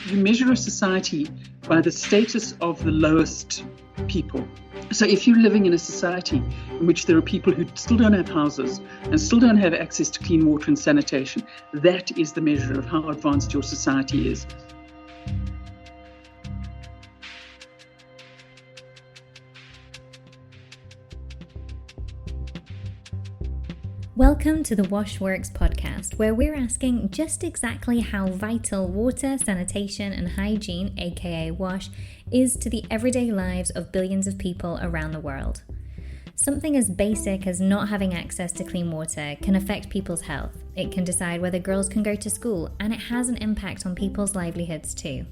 You measure a society by the status of the lowest people. So if you're living in a society in which there are people who still don't have houses and still don't have access to clean water and sanitation, that is the measure of how advanced your society is. Welcome to the Washworks podcast, where we're asking just exactly how vital water, sanitation and hygiene, aka WASH, is to the everyday lives of billions of people around the world. Something as basic as not having access to clean water can affect people's health. It can decide whether girls can go to school, and it has an impact on people's livelihoods too.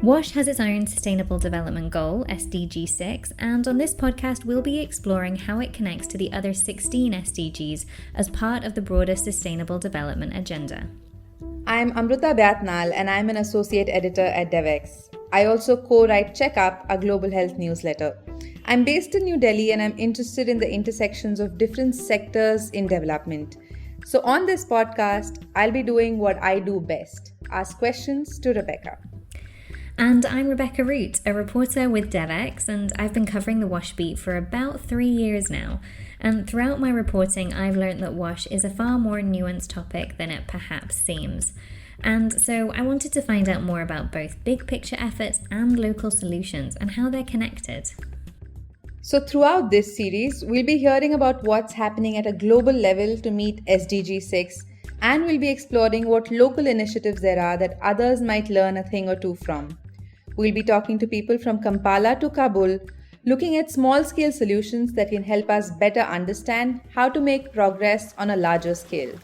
WASH has its own Sustainable Development Goal, SDG 6, and on this podcast we'll be exploring how it connects to the other 16 SDGs as part of the broader Sustainable Development Agenda. I'm Amrita Byatnal and I'm an associate editor at DevX. I also co-write Checkup, a global health newsletter. I'm based in New Delhi and I'm interested in the intersections of different sectors in development. So on this podcast, I'll be doing what I do best, ask questions to Rebecca. And I'm Rebecca Root, a reporter with DevX, and I've been covering the WASH beat for about 3 years now. And throughout my reporting, I've learned that WASH is a far more nuanced topic than it perhaps seems. And so I wanted to find out more about both big picture efforts and local solutions and how they're connected. So throughout this series, we'll be hearing about what's happening at a global level to meet SDG 6, and we'll be exploring what local initiatives there are that others might learn a thing or two from. We'll be talking to people from Kampala to Kabul, looking at small-scale solutions that can help us better understand how to make progress on a larger scale.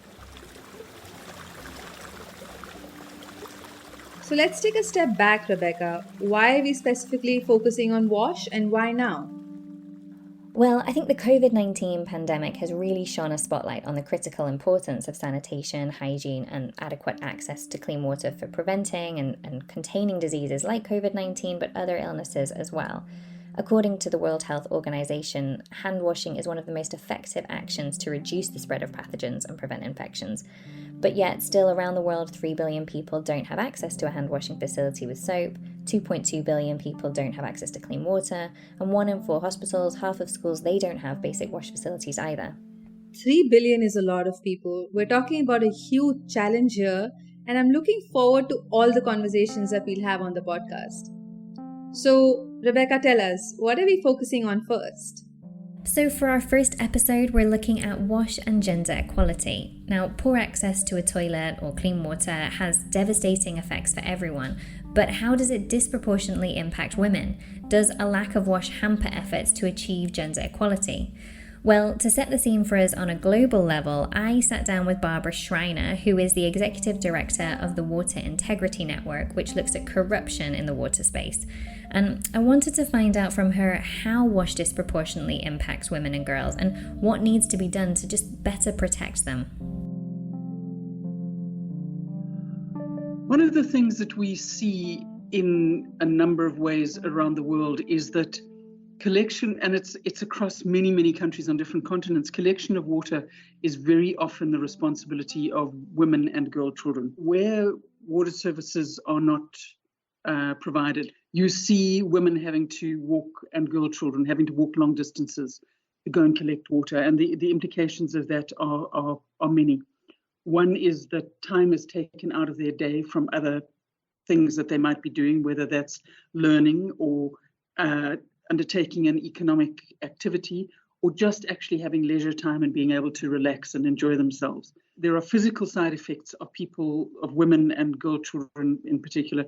So let's take a step back, Rebecca. Why are we specifically focusing on WASH and why now? Well, I think the COVID-19 pandemic has really shone a spotlight on the critical importance of sanitation, hygiene, and adequate access to clean water for preventing and containing diseases like COVID-19, but other illnesses as well. According to the World Health Organization, hand washing is one of the most effective actions to reduce the spread of pathogens and prevent infections. But yet, still around the world, 3 billion people don't have access to a hand washing facility with soap, 2.2 billion people don't have access to clean water, and 1 in 4 hospitals, half of schools, they don't have basic wash facilities either. 3 billion is a lot of people. We're talking about a huge challenge here, and I'm looking forward to all the conversations that we'll have on the podcast. So, Rebecca, tell us, what are we focusing on first? So for our first episode, we're looking at WASH and gender equality. Now, poor access to a toilet or clean water has devastating effects for everyone, but how does it disproportionately impact women? Does a lack of WASH hamper efforts to achieve gender equality? Well, to set the scene for us on a global level, I sat down with Barbara Schreiner, who is the executive director of the Water Integrity Network, which looks at corruption in the water space. And I wanted to find out from her how WASH disproportionately impacts women and girls and what needs to be done to just better protect them. One of the things that we see in a number of ways around the world is that collection, and it's across many countries on different continents, collection of water is very often the responsibility of women and girl children. Where water services are not provided, you see women having to walk, and girl children having to walk long distances to go and collect water, and the implications of that are many. One is that time is taken out of their day from other things that they might be doing, whether that's learning or undertaking an economic activity, or just actually having leisure time and being able to relax and enjoy themselves. There are physical side effects of people, of women and girl children in particular,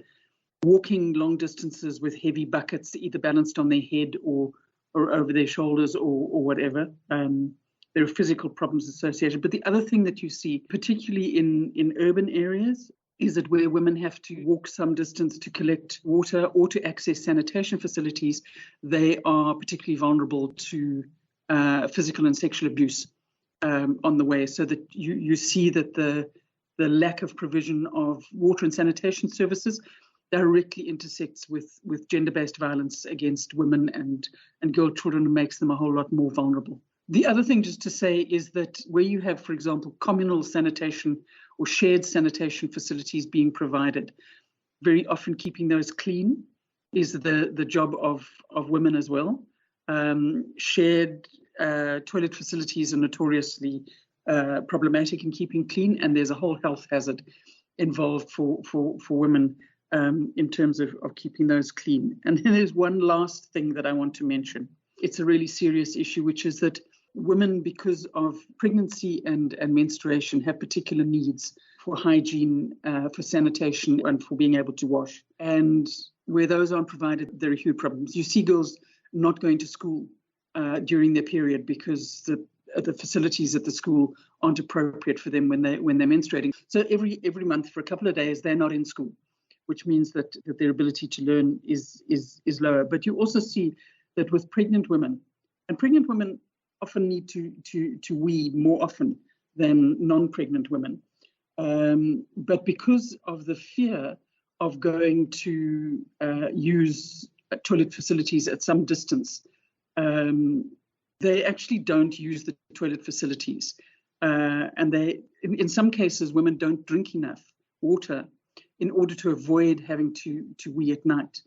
walking long distances with heavy buckets, either balanced on their head or over their shoulders or whatever. There are physical problems associated. But the other thing that you see, particularly in urban areas, is that where women have to walk some distance to collect water or to access sanitation facilities, they are particularly vulnerable to physical and sexual abuse on the way. So that you see that the lack of provision of water and sanitation services directly intersects with gender-based violence against women and girl children and makes them a whole lot more vulnerable. The other thing just to say is that where you have, for example, communal sanitation or shared sanitation facilities being provided. Very often keeping those clean is the job of women as well. Shared toilet facilities are notoriously problematic in keeping clean, and there's a whole health hazard involved for women in terms of keeping those clean. And then there's one last thing that I want to mention. It's a really serious issue, which is that women, because of pregnancy and menstruation, have particular needs for hygiene, for sanitation, and for being able to wash. And where those aren't provided, there are huge problems. You see girls not going to school during their period because the facilities at the school aren't appropriate for them when they're menstruating. So every month for a couple of days, they're not in school, which means that their ability to learn is lower. But you also see that with pregnant women, and pregnant women often need to wee more often than non-pregnant women. But because of the fear of going to use toilet facilities at some distance, they actually don't use the toilet facilities. And in some cases, women don't drink enough water in order to avoid having to wee at night.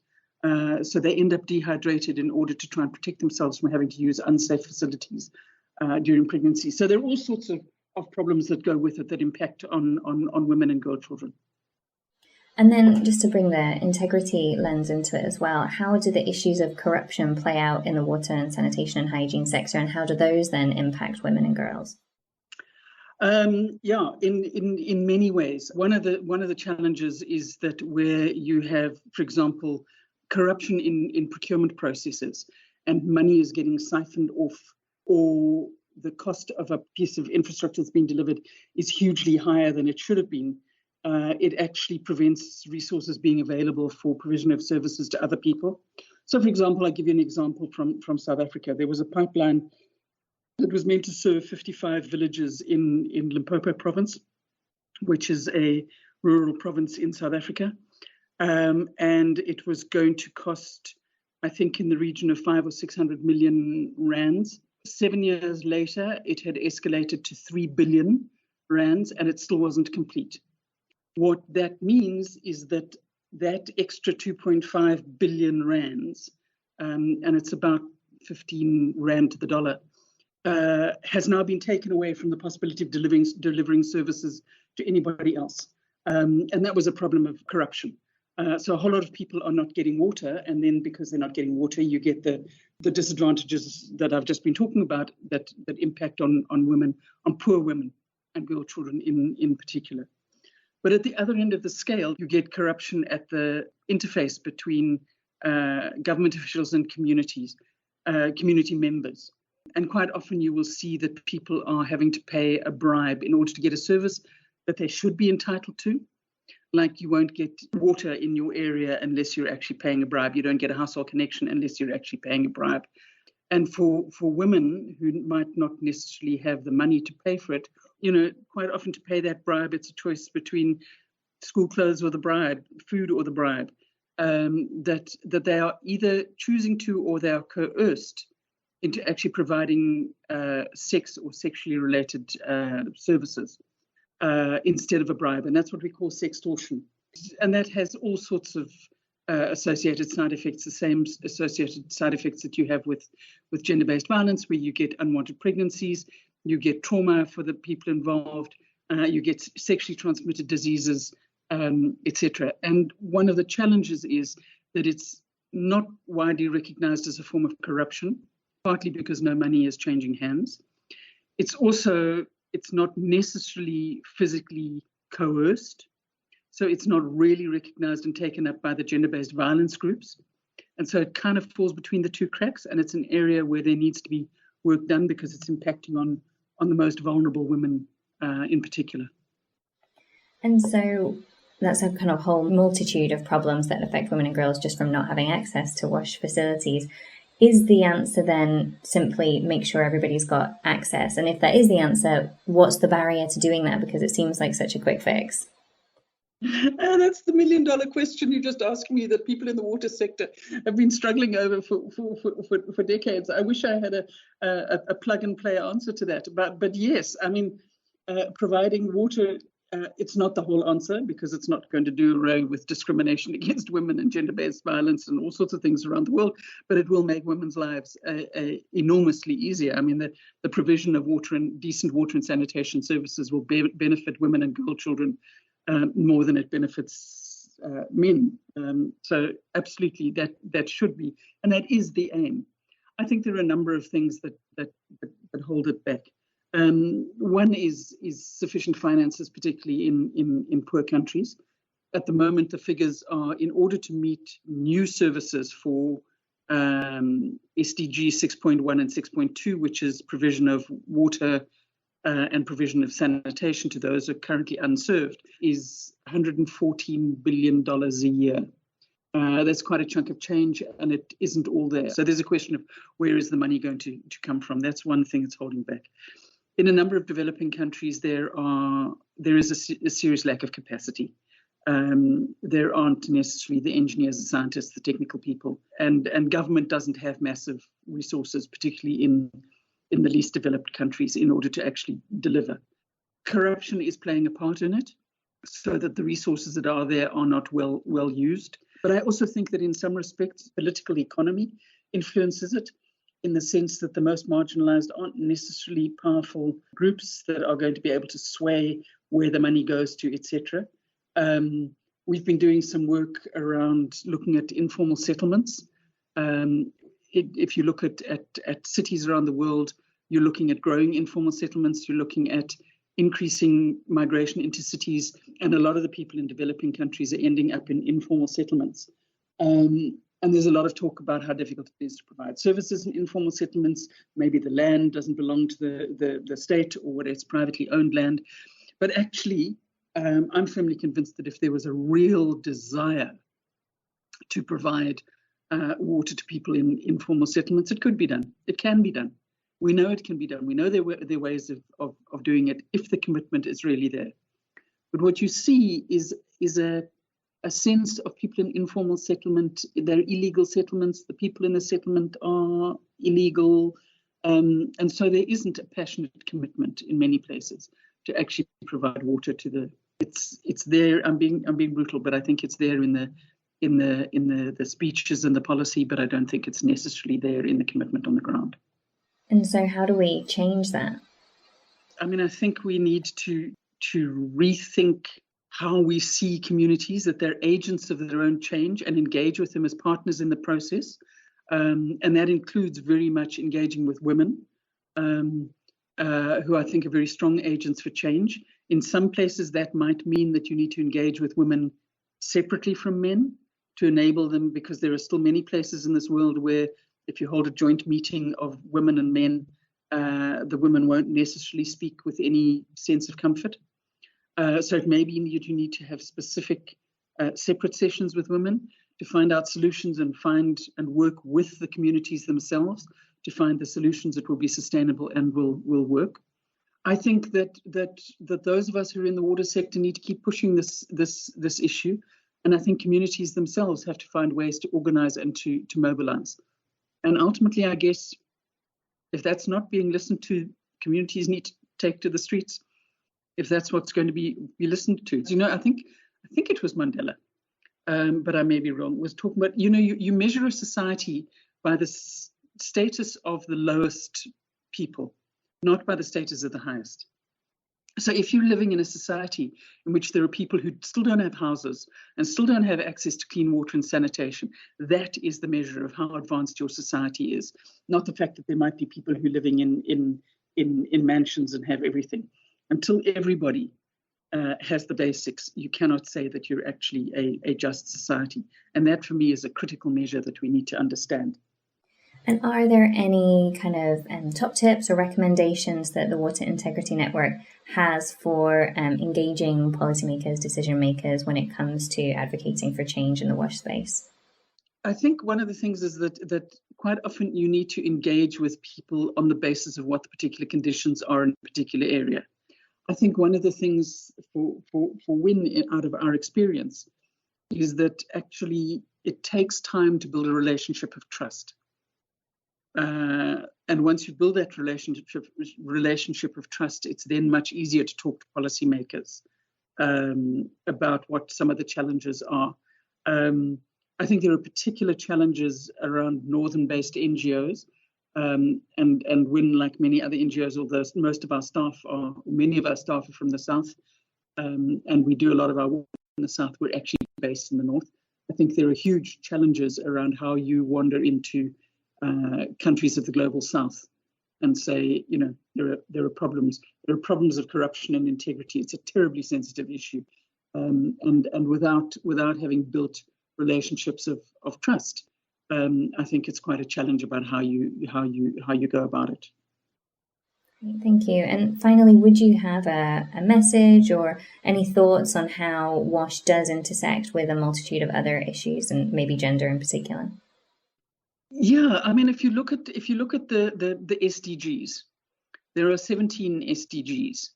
So they end up dehydrated in order to try and protect themselves from having to use unsafe facilities during pregnancy. So there are all sorts of problems that go with it that impact on women and girl children. And then just to bring the integrity lens into it as well, how do the issues of corruption play out in the water and sanitation and hygiene sector, and how do those then impact women and girls? In many ways. One of the challenges is that where you have, for example, corruption in procurement processes and money is getting siphoned off, or the cost of a piece of infrastructure that's being delivered is hugely higher than it should have been, it actually prevents resources being available for provision of services to other people. So, for example, I'll give you an example from South Africa. There was a pipeline that was meant to serve 55 villages in Limpopo province, which is a rural province in South Africa. And it was going to cost, I think, in the region of 500 or 600 million rands. 7 years later, it had escalated to 3 billion rands, and it still wasn't complete. What that means is that extra 2.5 billion rands, and it's about 15 rand to the dollar, has now been taken away from the possibility of delivering services to anybody else. And that was a problem of corruption. So a whole lot of people are not getting water, and then because they're not getting water, you get the disadvantages that I've just been talking about that impact on women, on poor women and girl children in particular. But at the other end of the scale, you get corruption at the interface between government officials and community members. And quite often you will see that people are having to pay a bribe in order to get a service that they should be entitled to. Like you won't get water in your area unless you're actually paying a bribe. You don't get a household connection unless you're actually paying a bribe. And for women who might not necessarily have the money to pay for it, quite often to pay that bribe, it's a choice between school clothes or the bribe, food or the bribe, that they are either choosing to or they are coerced into actually providing sex or sexually related services instead of a bribe. And that's what we call sextortion. And that has all sorts of associated side effects, the same associated side effects that you have with gender-based violence, where you get unwanted pregnancies, you get trauma for the people involved, you get sexually transmitted diseases, etc. And one of the challenges is that it's not widely recognized as a form of corruption, partly because no money is changing hands. It's not necessarily physically coerced, so it's not really recognized and taken up by the gender-based violence groups. And so it kind of falls between the two cracks, and it's an area where there needs to be work done because it's impacting on the most vulnerable women in particular. And so that's a kind of whole multitude of problems that affect women and girls just from not having access to wash facilities. Is the answer then simply make sure everybody's got access? And if that is the answer, what's the barrier to doing that? Because it seems like such a quick fix. That's the $1 million question you just asked me that people in the water sector have been struggling over for decades. I wish I had a plug and play answer to that. But yes, I mean, providing water It's not the whole answer, because it's not going to do away with discrimination against women and gender-based violence and all sorts of things around the world, but it will make women's lives enormously easier. I mean, the provision of water and decent water and sanitation services will benefit women and girl children more than it benefits men. So absolutely, that should be, and that is the aim. I think there are a number of things that hold it back. One is sufficient finances, particularly in poor countries. At the moment, the figures are, in order to meet new services for SDG 6.1 and 6.2, which is provision of water and provision of sanitation to those who are currently unserved, is $114 billion a year. That's quite a chunk of change, and it isn't all there. So there's a question of where is the money going to come from? That's one thing that's holding back. In a number of developing countries, there is a serious lack of capacity. There aren't necessarily the engineers, the scientists, the technical people, and government doesn't have massive resources, particularly in the least developed countries, in order to actually deliver. Corruption is playing a part in it, so that the resources that are there are not well used. But I also think that in some respects, political economy influences it, in the sense that the most marginalized aren't necessarily powerful groups that are going to be able to sway where the money goes to, etc. We've been doing some work around looking at informal settlements. If you look at cities around the world, you're looking at growing informal settlements, you're looking at increasing migration into cities, and a lot of the people in developing countries are ending up in informal settlements. And there's a lot of talk about how difficult it is to provide services in informal settlements. Maybe the land doesn't belong to the state, or whether it's privately owned land. But actually, I'm firmly convinced that if there was a real desire to provide water to people in informal settlements, it could be done. It can be done. We know it can be done. We know there are ways of doing it if the commitment is really there. But what you see is a sense of people in informal settlement. They're illegal settlements. The people in the settlement are illegal. And so there isn't a passionate commitment in many places to actually provide water to the. It's there. I'm being brutal, but I think it's there in the speeches and the policy, but I don't think it's necessarily there in the commitment on the ground. And so how do we change that? I mean, I think we need to rethink how we see communities, that they're agents of their own change, and engage with them as partners in the process. And that includes very much engaging with women, who I think are very strong agents for change. In some places, that might mean that you need to engage with women separately from men to enable them, because there are still many places in this world where if you hold a joint meeting of women and men, the women won't necessarily speak with any sense of comfort. So it may be that you need to have specific separate sessions with women to find out solutions and work with the communities themselves to find the solutions that will be sustainable and will work. I think that those of us who are in the water sector need to keep pushing this issue, and I think communities themselves have to find ways to organize and to mobilize. And ultimately, I guess, if that's not being listened to, communities need to take to the streets. If that's what's going to be listened to, you know, I think it was Mandela, but I may be wrong, was talking about, you know, you measure a society by the status of the lowest people, not by the status of the highest. So if you're living in a society in which there are people who still don't have houses and still don't have access to clean water and sanitation, that is the measure of how advanced your society is, not the fact that there might be people who are living in mansions and have everything. Until everybody has the basics, you cannot say that you're actually a just society. And that, for me, is a critical measure that we need to understand. And are there any kind of top tips or recommendations that the Water Integrity Network has for engaging policymakers, decision makers, when it comes to advocating for change in the wash space? I think one of the things is that quite often you need to engage with people on the basis of what the particular conditions are in a particular area. I think one of the things for WIN out of our experience is that actually it takes time to build a relationship of trust. And once you build that relationship of trust, it's then much easier to talk to policymakers about what some of the challenges are. I think there are particular challenges around northern-based NGOs, and when, like many other NGOs, although many of our staff are from the south, and we do a lot of our work in the south, we're actually based in the north. I think there are huge challenges around how you wander into countries of the global south and say, there are problems. There are problems of corruption and integrity. It's a terribly sensitive issue, and without having built relationships of trust, I think it's quite a challenge about how you go about it. Thank you. And finally, would you have a message or any thoughts on how WASH does intersect with a multitude of other issues, and maybe gender in particular? Yeah, I mean, if you look at the SDGs, there are 17 SDGs,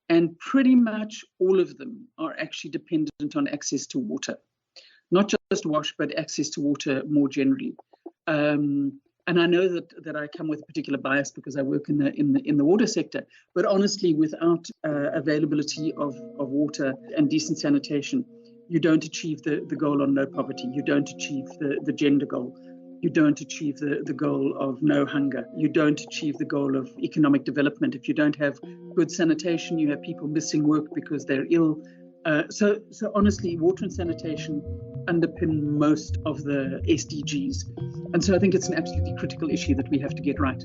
and pretty much all of them are actually dependent on access to water, not just WASH, but access to water more generally. And I know that I come with a particular bias because I work in the water sector, but honestly, without availability of water and decent sanitation, you don't achieve the goal on no poverty. You don't achieve the gender goal. You don't achieve the goal of no hunger. You don't achieve the goal of economic development. If you don't have good sanitation, you have people missing work because they're ill. So honestly, water and sanitation underpin most of the SDGs. And so I think it's an absolutely critical issue that we have to get right.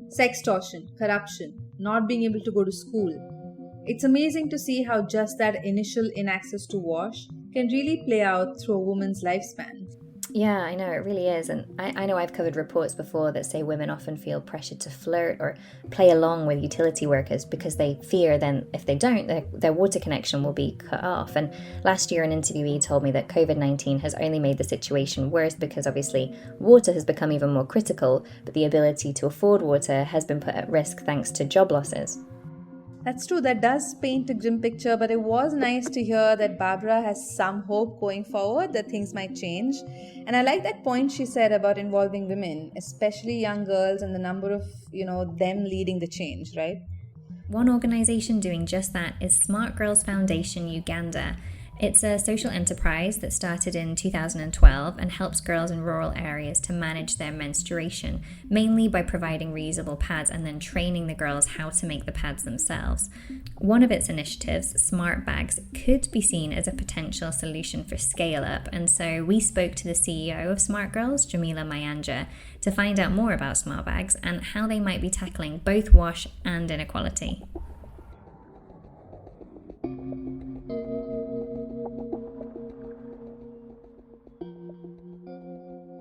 Sextortion, corruption, not being able to go to school. It's amazing to see how just that initial inaccess to WASH can really play out through a woman's lifespan. Yeah, I know, it really is. And I know I've covered reports before that say women often feel pressured to flirt or play along with utility workers because they fear then if they don't, their water connection will be cut off. And last year, an interviewee told me that COVID-19 has only made the situation worse because obviously water has become even more critical, but the ability to afford water has been put at risk thanks to job losses. That's true, that does paint a grim picture, but it was nice to hear that Barbara has some hope going forward that things might change. And I like that point she said about involving women, especially young girls, and the number of, them leading the change, right? One organisation doing just that is Smart Girls Foundation Uganda. It's a social enterprise that started in 2012 and helps girls in rural areas to manage their menstruation, mainly by providing reusable pads and then training the girls how to make the pads themselves. One of its initiatives, Smart Bags, could be seen as a potential solution for scale-up, and so we spoke to the CEO of Smart Girls, Jamila Mayanja, to find out more about Smart Bags and how they might be tackling both WASH and inequality.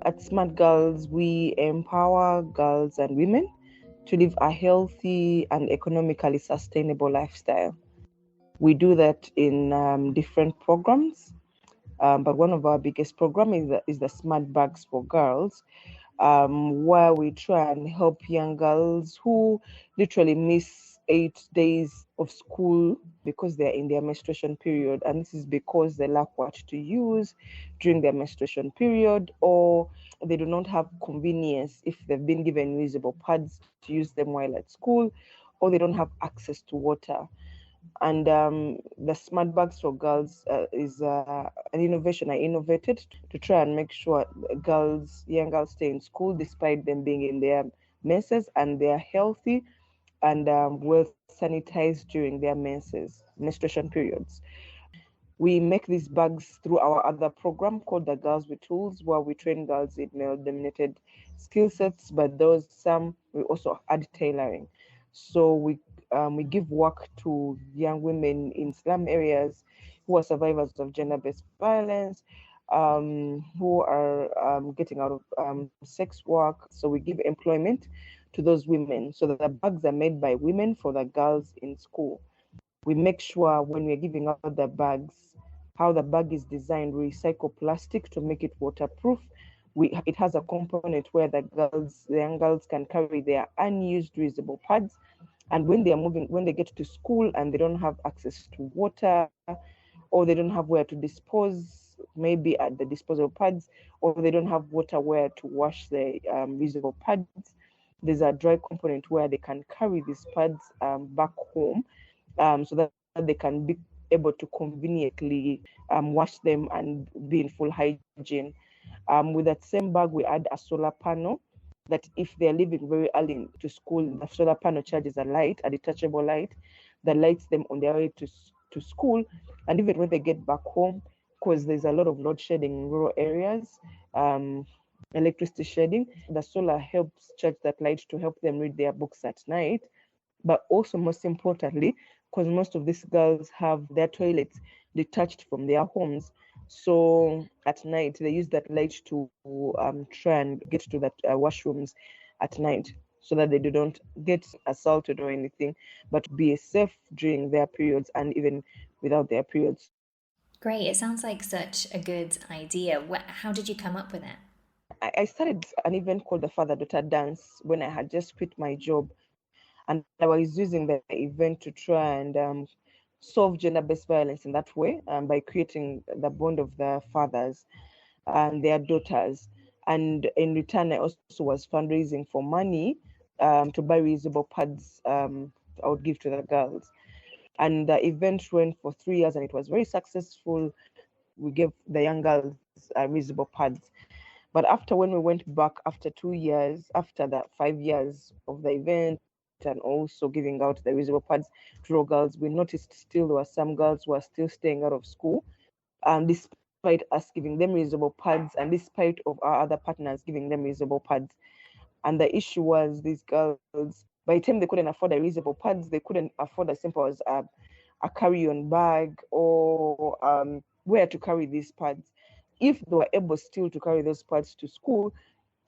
At Smart Girls, we empower girls and women to live a healthy and economically sustainable lifestyle. We do that in different programs, but one of our biggest programs is the Smart Bags for Girls, where we try and help young girls who literally miss 8 days of school because they're in their menstruation period, and this is because they lack what to use during their menstruation period, or they do not have convenience if they've been given reusable pads to use them while at school, or they don't have access to water. And the Smart Bags for Girls is an innovation I innovated to try and make sure young girls stay in school despite them being in their menses, and they're healthy and well sanitized during their menstruation periods. We make these bags through our other program called the Girls with Tools, where we train girls in male-dominated skill sets, but some we also add tailoring. So we give work to young women in slum areas who are survivors of gender-based violence, who are getting out of sex work. So we give employment to those women. So that the bags are made by women for the girls in school. We make sure when we're giving out the bags, how the bag is designed, we recycle plastic to make it waterproof. It has a component where the young girls can carry their unused reusable pads. And when they get to school and they don't have access to water, or they don't have where to dispose, maybe at the disposable pads, or they don't have water where to wash the reusable pads, there's a dry component where they can carry these pads back home, so that they can be able to conveniently wash them and be in full hygiene. With that same bag, we add a solar panel that if they're leaving very early to school, the solar panel charges a light, a detachable light, that lights them on their way to school. And even when they get back home, because there's a lot of load shedding in rural areas, electricity shedding, the solar helps charge that light to help them read their books at night. But also, most importantly, because most of these girls have their toilets detached from their homes, so at night they use that light to try and get to that washrooms at night, so that they don't get assaulted or anything, but be safe during their periods and even without their periods. Great. It sounds like such a good idea. How did you come up with it? I started an event called the Father Daughter Dance when I had just quit my job, and I was using the event to try and solve gender-based violence in that way, by creating the bond of the fathers and their daughters. And in return, I also was fundraising for money to buy reusable pads I would give to the girls. And the event ran for 3 years, and it was very successful. We gave the young girls reusable pads. But after, when we went back after 2 years, after the 5 years of the event, and also giving out the reusable pads to rural girls, we noticed still there were some girls who are still staying out of school, despite us giving them reusable pads and despite of our other partners giving them reusable pads. And the issue was these girls, by the time they couldn't afford the reusable pads, they couldn't afford as simple as a carry-on bag or where to carry these pads. If they were able still to carry those pads to school,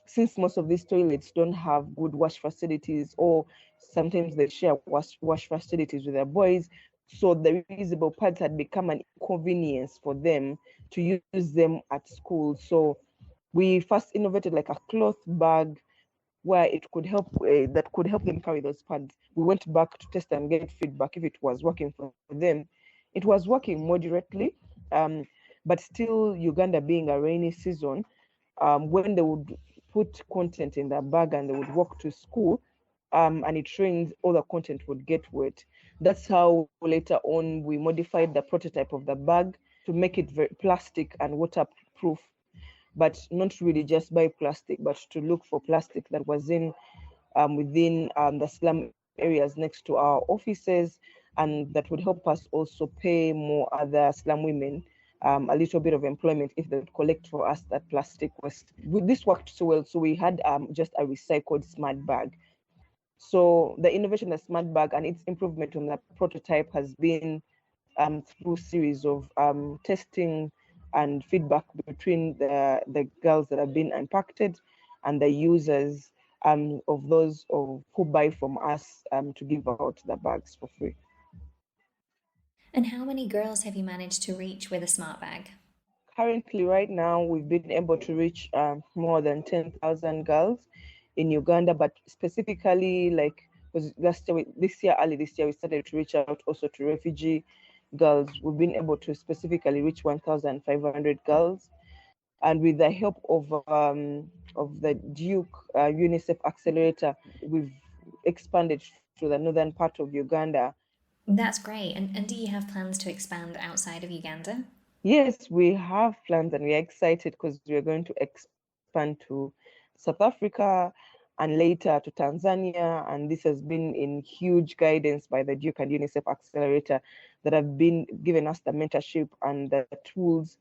since most of these toilets don't have good wash facilities, or sometimes they share wash facilities with their boys, so the reusable pads had become an inconvenience for them to use them at school. So we first innovated like a cloth bag where it could help, that could help them carry those pads. We went back to test and get feedback if it was working for them. It was working moderately, but still, Uganda being a rainy season, when they would put content in their bag and they would walk to school, and it rains, all the content would get wet. That's how later on we modified the prototype of the bag to make it very plastic and waterproof, but not really just buy plastic, but to look for plastic that was in within the slum areas next to our offices, and that would help us also pay more other slum women a little bit of employment if they would collect for us that plastic waste. This worked so well, so we had just a recycled smart bag. So the innovation of the smart bag and its improvement on the prototype has been through series of testing and feedback between the girls that have been impacted and the users of those who buy from us to give out the bags for free. And how many girls have you managed to reach with a smart bag? Currently, right now, we've been able to reach more than 10,000 girls in Uganda, but specifically, like, was early this year, we started to reach out also to refugee girls. We've been able to specifically reach 1,500 girls, and with the help of the Duke UNICEF Accelerator, we've expanded to the northern part of Uganda. That's great. And do you have plans to expand outside of Uganda? Yes, we have plans, and we're excited because we're going to expand to South Africa and later to Tanzania. And this has been in huge guidance by the Duke and UNICEF Accelerator that have been giving us the mentorship and the tools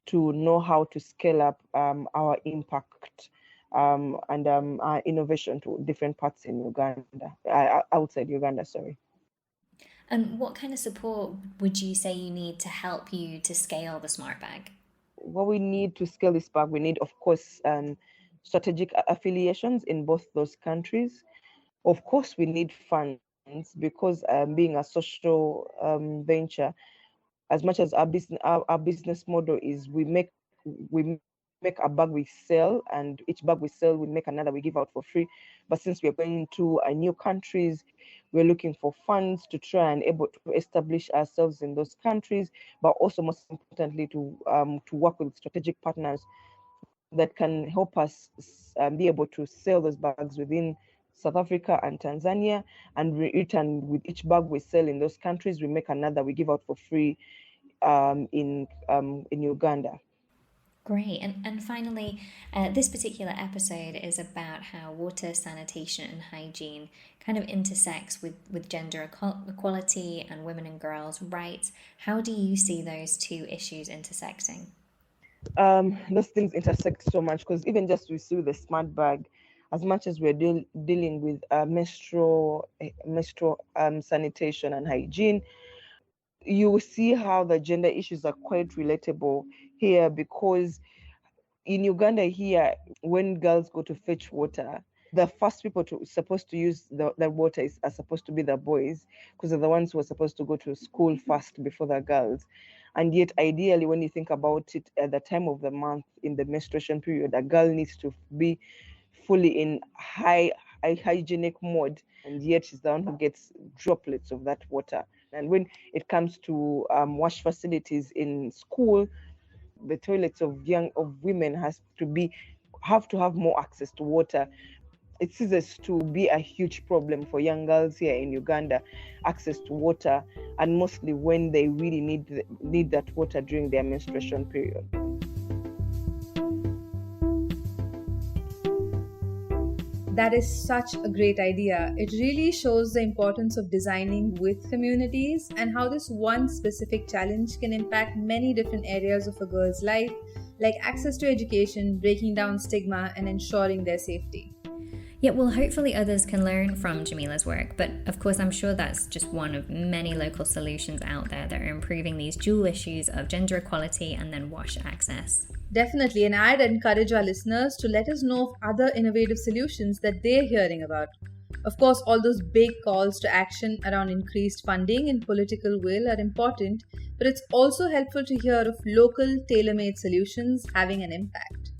to know how to scale up our impact and our innovation to different parts in Uganda, outside Uganda, sorry. And what kind of support would you say you need to help you to scale the smart bag? What we need to scale this back, we need, of course, strategic affiliations in both those countries. Of course, we need funds because being a social venture, as much as our business model is we make a bag, we sell, and each bag we sell, we make another, we give out for free. But since we're going to new countries, we're looking for funds to try and able to establish ourselves in those countries, but also most importantly to work with strategic partners that can help us be able to sell those bags within South Africa and Tanzania, and we return with each bag we sell in those countries. We make another, we give out for free in Uganda. Great. And finally, this particular episode is about how water, sanitation, and hygiene kind of intersects with gender equality and women and girls' rights. How do you see those two issues intersecting? Those things intersect so much, because even just we see with the smart bag, as much as we're dealing with menstrual sanitation and hygiene, you will see how the gender issues are quite relatable here, because in Uganda here, when girls go to fetch water, the first people supposed to use the water are supposed to be the boys, because they're the ones who are supposed to go to school first before the girls. And yet, ideally, when you think about it, at the time of the month, in the menstruation period, a girl needs to be fully in high hygienic mode, and yet she's the one who gets droplets of that water. And when it comes to wash facilities in school, the toilets of women have to have more access to water. It ceases to be a huge problem for young girls here in Uganda, access to water, and mostly when they really need that water during their menstruation period. That is such a great idea. It really shows the importance of designing with communities and how this one specific challenge can impact many different areas of a girl's life, like access to education, breaking down stigma, and ensuring their safety. Yeah, well, hopefully others can learn from Jamila's work, but of course I'm sure that's just one of many local solutions out there that are improving these dual issues of gender equality and then wash access. Definitely, and I'd encourage our listeners to let us know of other innovative solutions that they're hearing about. Of course, all those big calls to action around increased funding and political will are important, but it's also helpful to hear of local tailor-made solutions having an impact.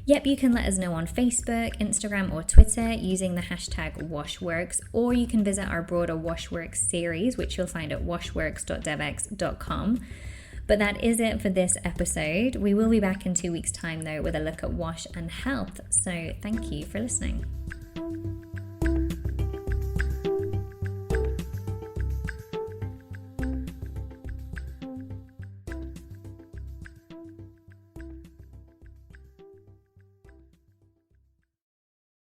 Yep, you can let us know on Facebook, Instagram, or Twitter using the hashtag WashWorks, or you can visit our broader WashWorks series, which you'll find at washworks.devx.com. But that is it for this episode. We will be back in 2 weeks' time, though, with a look at wash and health. So thank you for listening.